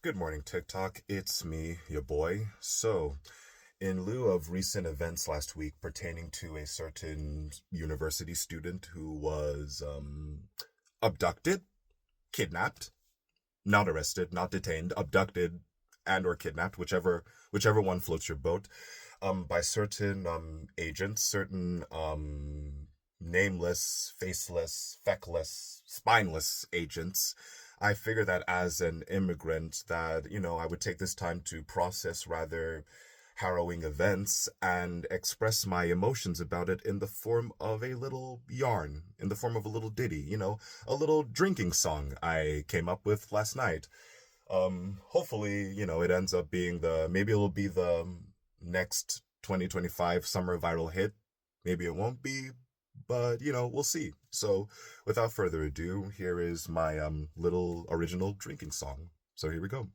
Good morning, TikTok. It's me, your boy. So, in lieu of recent events last week pertaining to a certain university student who was abducted, kidnapped, not arrested, not detained, abducted and or kidnapped, whichever one floats your boat, by certain agents, certain nameless, faceless, feckless, spineless agents. I figure that as an immigrant that, I would take this time to process rather harrowing events and express my emotions about it in the form of a little yarn, in the form of a little ditty, a little drinking song I came up with last night. Hopefully, it ends up being maybe it'll be the next 2025 summer viral hit. Maybe it won't be, but we'll see. So, without further ado, here is my little original drinking song. So here we go.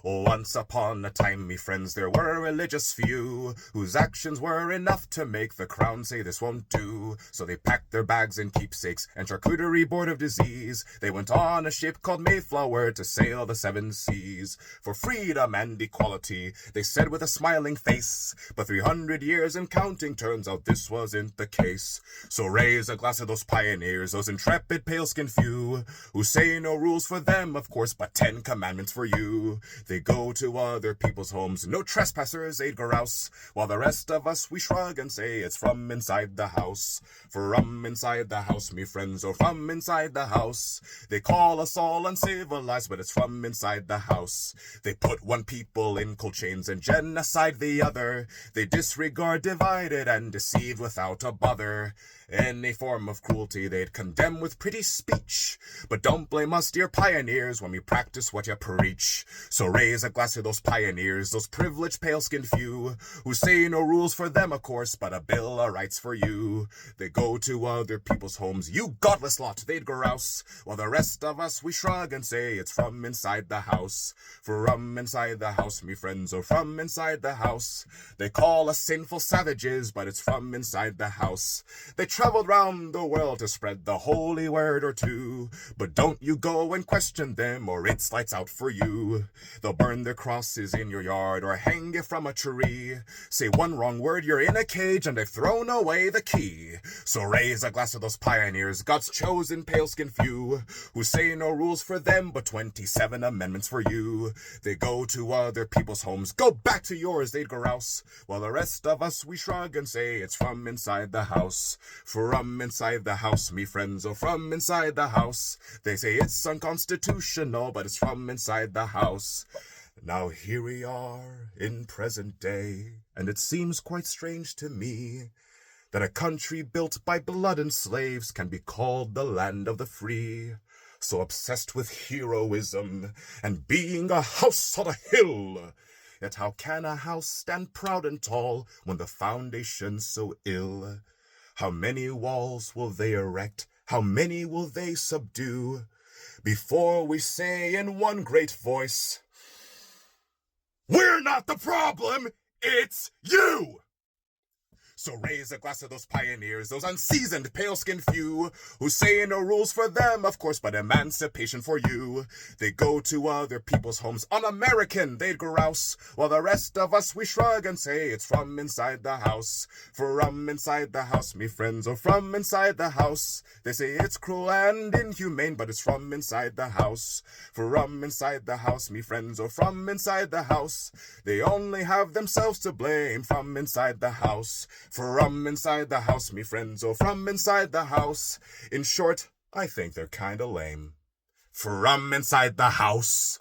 Once upon a time, me friends, there were a religious few whose actions were enough to make the crown say this won't do. So they packed their bags and keepsakes and charcuterie board of disease. They went on a ship called Mayflower to sail the seven seas. For freedom and equality, they said with a smiling face. But 300 years and counting, turns out this wasn't the case. So raise a glass of those pioneers, those intrepid pale-skinned few, who say no rules for them, of course, but 10 commandments for you. They go to other people's homes, no trespassers, they'd grouse, while the rest of us, we shrug and say it's from inside the house. From inside the house, me friends, or from inside the house. They call us all uncivilized, but it's from inside the house. They put one people in cold chains and genocide the other. They disregard, divided, and deceive without a bother. Any form of cruelty they'd condemn with pretty speech. But don't blame us, dear pioneers, when we practice what you preach. So raise a glass to those pioneers, those privileged pale-skinned few, who say no rules for them, of course, but a bill of rights for you. They go to other people's homes, you godless lot, they'd grouse, while the rest of us, we shrug and say it's from inside the house. From inside the house, me friends, or from inside the house. They call us sinful savages, but it's from inside the house. They traveled round the world to spread the holy word or two, but don't you go and question them, or it's lights out for you. They'll burn their crosses in your yard or hang you from a tree. Say one wrong word, you're in a cage and they've thrown away the key. So raise a glass to those pioneers, God's chosen pale-skinned few, who say no rules for them but 27 amendments for you. They go to other people's homes, go back to yours, they'd grouse, while the rest of us, we shrug and say it's from inside the house. From inside the house, me friends, or from inside the house. They say it's unconstitutional, but it's from inside the house. Now here we are in present day, and it seems quite strange to me that a country built by blood and slaves can be called the land of the free. So obsessed with heroism and being a house on a hill. Yet how can a house stand proud and tall when the foundation's so ill? How many walls will they erect? How many will they subdue? Before we say in one great voice, we're not the problem, it's you! So raise a glass to those pioneers, those unseasoned pale-skinned few, who say no rules for them, of course, but emancipation for you. They go to other people's homes, un-American, they'd grouse, while the rest of us, we shrug and say it's from inside the house. From inside the house, me friends, or from inside the house. They say it's cruel and inhumane, but it's from inside the house. From inside the house, me friends, or from inside the house. They only have themselves to blame from inside the house. From inside the house, me friends, or from inside the house. In short, I think they're kinda lame. From inside the house.